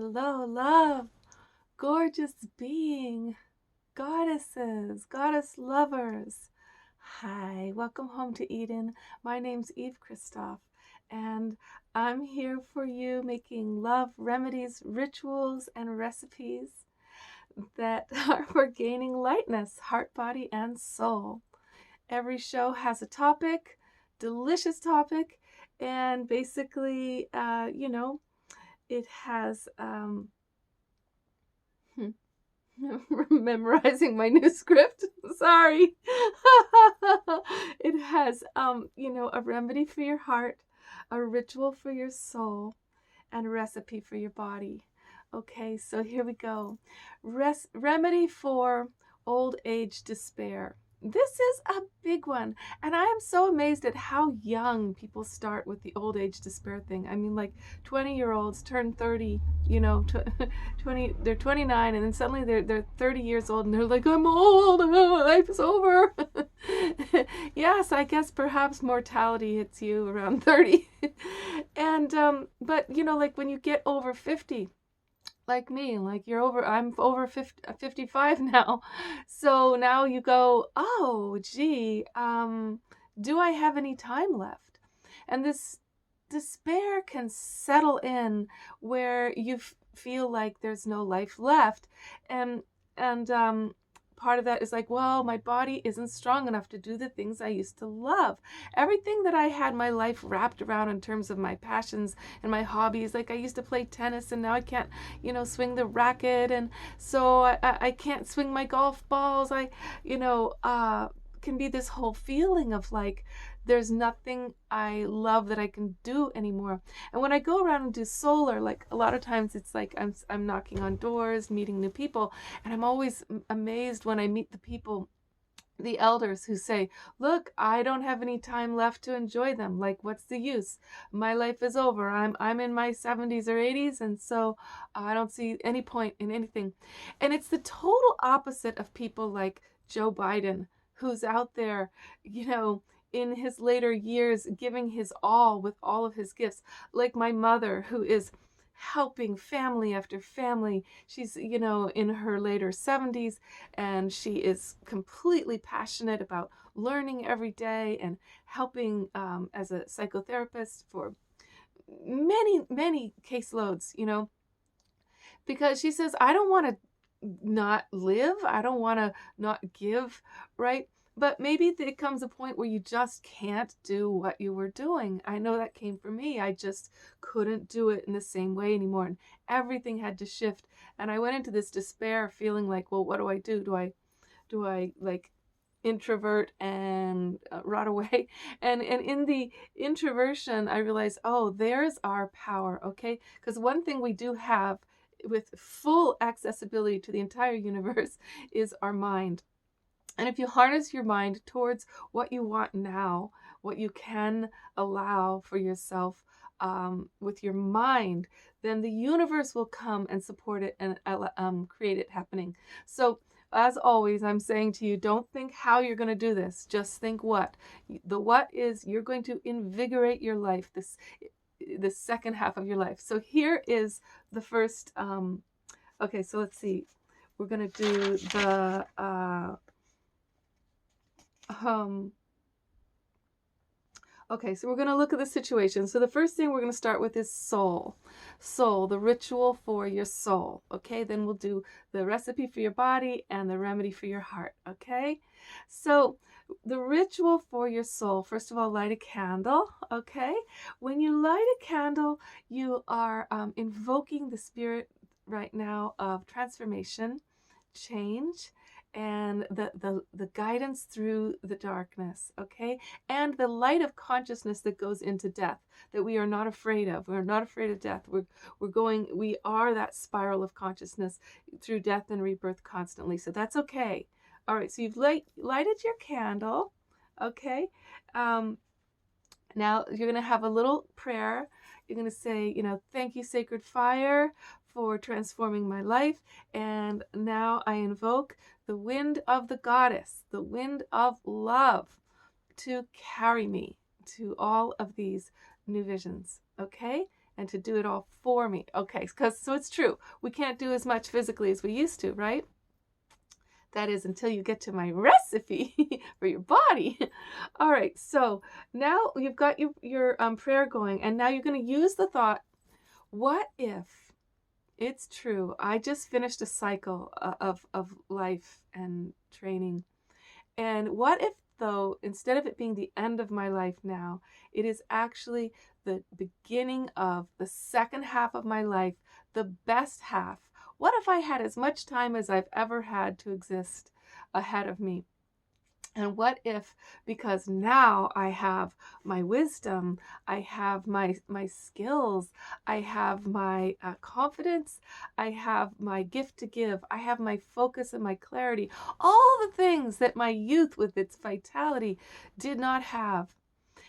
Hello, love, gorgeous being, goddesses, goddess lovers. Hi, welcome home to Eden. My name's Eve Christoph, and I'm here for you making love remedies, rituals, and recipes that are for gaining lightness, heart, body, and soul. Every show has a topic, delicious topic, and basically, it has memorizing my new script. Sorry. It has a remedy for your heart, a ritual for your soul, and a recipe for your body. Okay, so here we go. Remedy for old age despair. This is a big one, and I am so amazed at how young people start with the old age despair thing. I mean, like 20-year-olds turn 30, 20, they're 29, and then suddenly they're 30 years old, and they're like, I'm old, life is over. Yes, I guess perhaps mortality hits you around 30. And but like when you get over 50, like me, like I'm over 50, 55 now. So now you go, oh, gee, do I have any time left? And this despair can settle in where you feel like there's no life left. And part of that is like, well, my body isn't strong enough to do the things I used to love. Everything that I had my life wrapped around in terms of my passions and my hobbies, like I used to play tennis and now I can't, swing the racket. And so I can't swing my golf balls. Can be this whole feeling of like, there's nothing I love that I can do anymore. And when I go around and do solar, like a lot of times it's like I'm knocking on doors, meeting new people, and I'm always amazed when I meet the people, the elders who say, look, I don't have any time left to enjoy them. Like, what's the use? My life is over. I'm in my 70s or 80s, and so I don't see any point in anything. And it's the total opposite of people like Joe Biden, who's out there, in his later years giving his all with all of his gifts, like my mother, who is helping family after family. She's, in her later 70s, and she is completely passionate about learning every day and helping as a psychotherapist for many, many caseloads, because she says, I don't want to not live. I don't want to not give, right? But maybe there comes a point where you just can't do what you were doing. I know that came for me. I just couldn't do it in the same way anymore. And everything had to shift. And I went into this despair feeling like, well, what do I do? Do I like introvert and rot away? And in the introversion, I realized, oh, there's our power, okay? Because one thing we do have with full accessibility to the entire universe is our mind. And if you harness your mind towards what you want now, what you can allow for yourself with your mind, then the universe will come and support it and create it happening. So, as always, I'm saying to you, don't think how you're going to do this. Just think what. The what is you're going to invigorate your life, the second half of your life. So here is the first. Okay, so let's see. We're going to do the okay, so we're going to look at the situation. So the first thing we're going to start with is soul. Soul, the ritual for your soul. Okay, then we'll do the recipe for your body and the remedy for your heart. Okay, so the ritual for your soul, first of all, light a candle. Okay, when you light a candle, you are invoking the spirit right now of transformation, change, and the guidance through the darkness, okay? And the light of consciousness that goes into death, that we are not afraid of. We're not afraid of death. We are that spiral of consciousness through death and rebirth constantly. So that's okay. All right, so you've lighted your candle, okay? Now you're going to have a little prayer. You're going to say, thank you, sacred fire, for transforming my life. And now I invoke the wind of the goddess, the wind of love, to carry me to all of these new visions. Okay? and to do it all for me. Okay, so it's true. We can't do as much physically as we used to, right? That is until you get to my recipe for your body. All right, so now you've got your prayer going, and now you're going to use the thought, what if it's true? I just finished a cycle of life and training. And what if, though, instead of it being the end of my life now, it is actually the beginning of the second half of my life, the best half? What if I had as much time as I've ever had to exist ahead of me? And what if, because now I have my wisdom, I have my skills, I have my confidence, I have my gift to give, I have my focus and my clarity, all the things that my youth with its vitality did not have.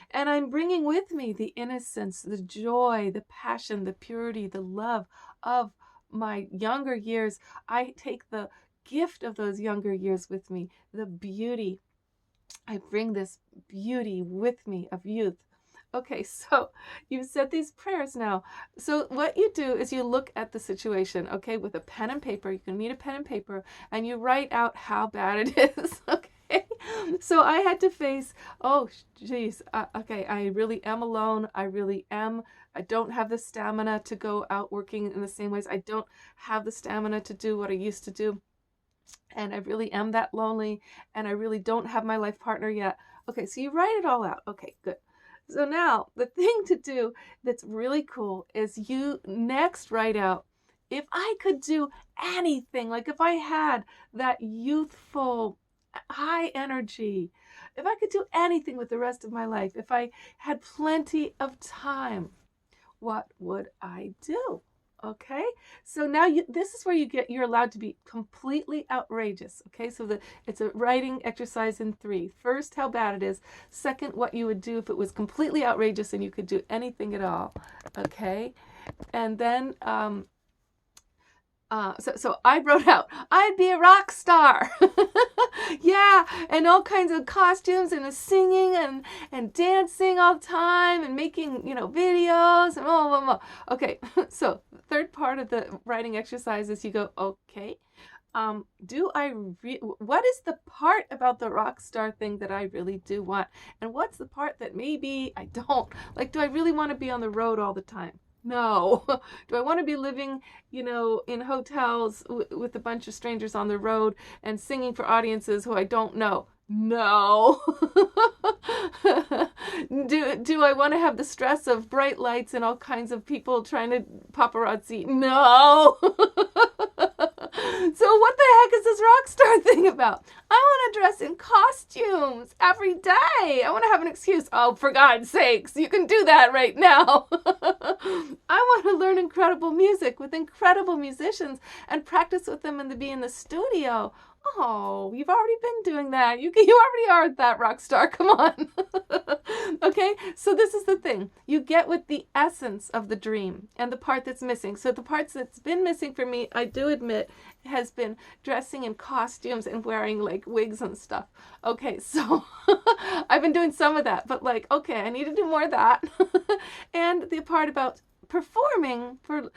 And I'm bringing with me the innocence, the joy, the passion, the purity, the love of my younger years. I take the gift of those younger years with me, the beauty. I bring this beauty with me of youth. Okay, so you've said these prayers now. So what you do is you look at the situation, okay, with a pen and paper. You can need a pen and paper, and you write out how bad it is, okay? So I had to face, oh, geez, okay, I really am alone. I don't have the stamina to go out working in the same ways. I don't have the stamina to do what I used to do. And I really am that lonely, and I really don't have my life partner yet. Okay, so you write it all out. Okay, good. So now the thing to do that's really cool is you next write out, if I could do anything, like if I had that youthful high energy, if I could do anything with the rest of my life, if I had plenty of time, what would I do? Okay, so now this is where you're allowed to be completely outrageous. Okay, so it's a writing exercise in 3. First, how bad it is. Second, what you would do if it was completely outrageous and you could do anything at all. Okay, and then so I wrote out, I'd be a rock star. Yeah, and all kinds of costumes and singing and dancing all the time and making, videos and blah, blah, blah. Okay, so the third part of the writing exercise is you go, okay, what is the part about the rock star thing that I really do want? And what's the part that maybe I don't? Like, do I really want to be on the road all the time? No. Do I want to be living, in hotels with a bunch of strangers on the road and singing for audiences who I don't know? No. Do I want to have the stress of bright lights and all kinds of people trying to paparazzi? No. So what the heck is this rock star thing about? I want to dress in costumes every day. I want to have an excuse. Oh, for God's sakes, you can do that right now. I want to learn incredible music with incredible musicians and practice with them and be in the studio. Oh, you've already been doing that. You already are that rock star. Come on. Okay, so this is the thing. You get with the essence of the dream and the part that's missing. So the parts that's been missing for me, I do admit, has been dressing in costumes and wearing like wigs and stuff. Okay, so I've been doing some of that, but okay, I need to do more of that. And the part about performing for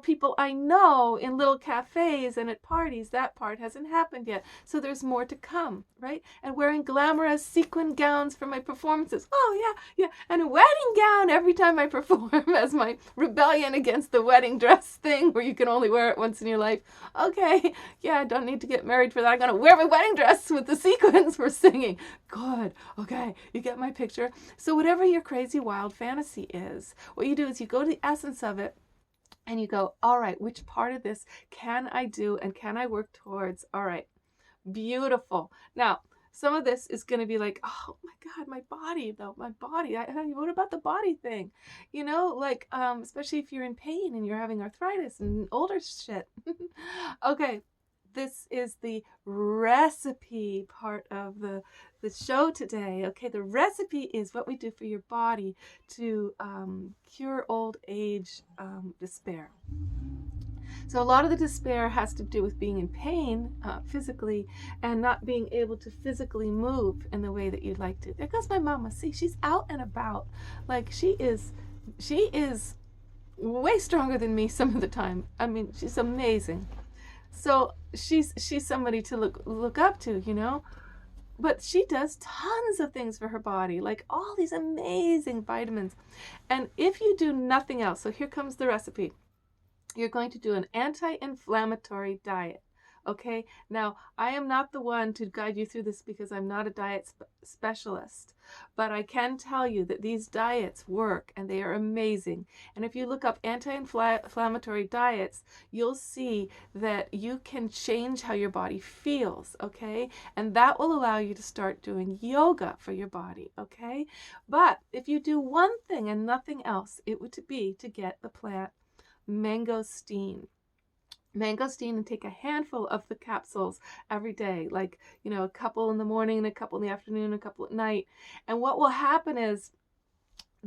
people I know in little cafes and at parties, that part hasn't happened yet. So there's more to come, right? And wearing glamorous sequin gowns for my performances. Oh, yeah. And a wedding gown every time I perform as my rebellion against the wedding dress thing where you can only wear it once in your life. Okay, yeah, I don't need to get married for that. I'm going to wear my wedding dress with the sequins for singing. Good. Okay, you get my picture. So whatever your crazy wild fantasy is, what you do is you go to the essence of it, and you go, all right, which part of this can I do and can I work towards? All right, beautiful. Now, some of this is going to be like, oh my God, my body, though, my body. What about the body thing? Especially if you're in pain and you're having arthritis and older shit. Okay, this is the recipe part of the show today. Okay, the recipe is what we do for your body to cure old age despair. So a lot of the despair has to do with being in pain physically and not being able to physically move in the way that you'd like to. There goes my mama. See, she's out and about. Like she is way stronger than me some of the time. I mean, she's amazing. So she's somebody to look up to, you know. But she does tons of things for her body, like all these amazing vitamins. And if you do nothing else, so here comes the recipe. You're going to do an anti-inflammatory diet. Okay, now I am not the one to guide you through this because I'm not a diet specialist, but I can tell you that these diets work and they are amazing. And if you look up anti-inflammatory diets, you'll see that you can change how your body feels, okay? And that will allow you to start doing yoga for your body, okay? But if you do one thing and nothing else, it would be to get the plant mangosteen. Mangosteen, and take a handful of the capsules every day, like, you know, a couple in the morning, a couple in the afternoon, a couple at night. And what will happen is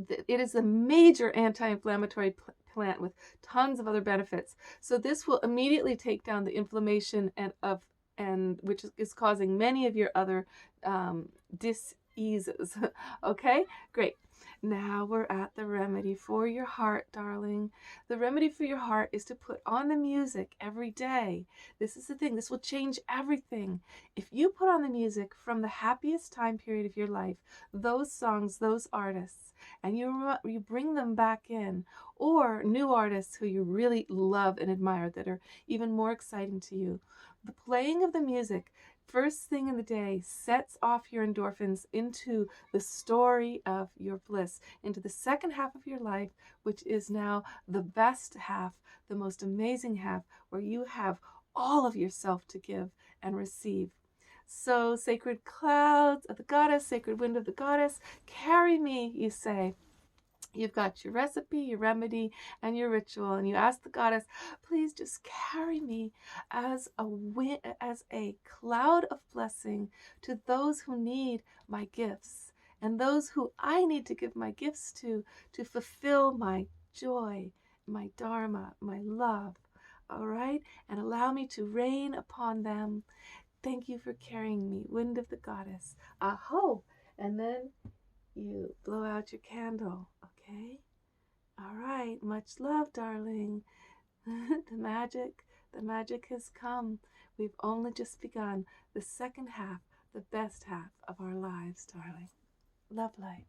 it is a major anti-inflammatory plant with tons of other benefits. So this will immediately take down the inflammation and which is causing many of your other diseases. Okay, great. Now we're at the remedy for your heart, darling. The remedy for your heart is to put on the music every day. This is the thing. This will change everything. If you put on the music from the happiest time period of your life, those songs, those artists, and you bring them back in, or new artists who you really love and admire that are even more exciting to you, the playing of the music first thing in the day sets off your endorphins into the story of your bliss, into the second half of your life, which is now the best half, the most amazing half, where you have all of yourself to give and receive. So, sacred clouds of the goddess, sacred wind of the goddess, carry me, you say. You've got your recipe, your remedy, and your ritual, and you ask the goddess, please just carry me as a cloud of blessing to those who need my gifts and those who I need to give my gifts to fulfill my joy, my dharma, my love. All right? And allow me to reign upon them. Thank you for carrying me, wind of the goddess. Aho! And then you blow out your candle, okay? All right, much love, darling. the magic has come. We've only just begun the second half, the best half of our lives, darling. Love light.